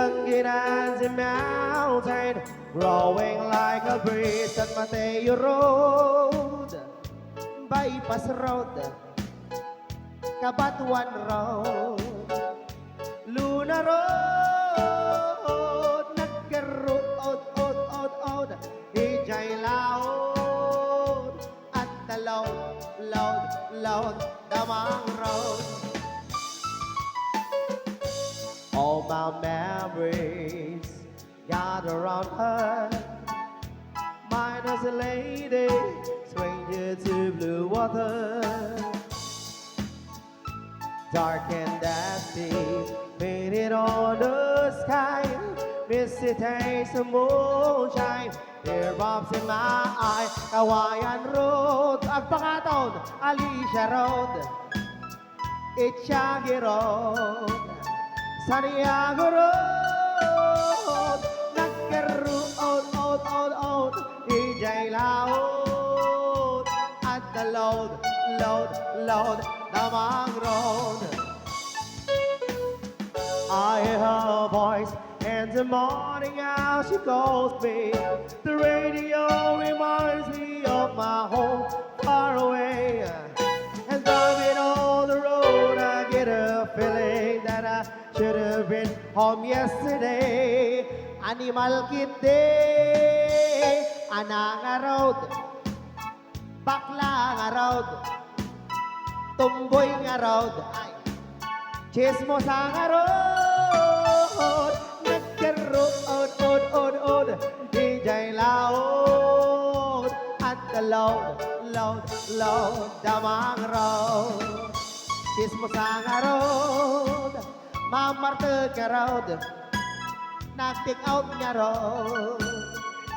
Looking at the mountain, growing like a breeze at Mateo Road, Bypass Road, Kabatuan Road, Luna Road, nagkarood, ijay laod, at the load, Damang Road. All my memories gather around her, minus a lady, stranger to blue water. Dark and dusty, painted on the sky, misty taste of moonshine, teardrops in my eye. Kawayan Road, Agpangaton, Alicia Road, Itchagi Road, Santiago Road, nagkaroon, ijay laod, at the load, Damang Road. I hear her voice in the morning how she calls me. The radio reminds me of my home far away. And driving on the road, I get a feeling that I should have been home yesterday. Animal Kid Day, Ananga Road, Bakla nga Road, Tumboy nga Road, ay, Chismosa nga Road, nagkaroon, ijay laod, at the load, Damang Road. Chismosa nga Road, Mamarte nga Road, nag-take out nga Road,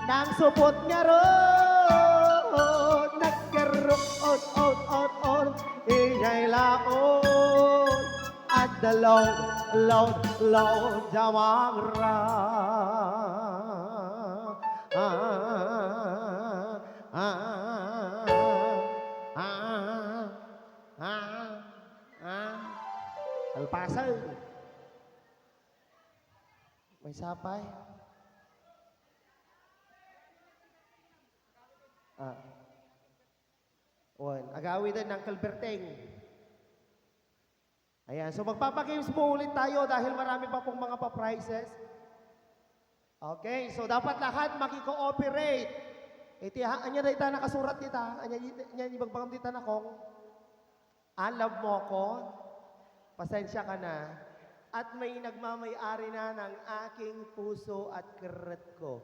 nang supot nga Road, nagkaroon, ijay laod, at the load, Damang Road. Alpasa. May sapay. Agawi din ng Calberteng. Ayan, so magpapagames mo ulit tayo dahil marami pa pong mga pa-prizes. Okay, so dapat lahat makiko-operate. Anya na ita nakasurat dita, anya ibagbagam dita na kong, love mo ko, pasensya ka na, at may nagmamay-ari na ng aking puso at keret ko.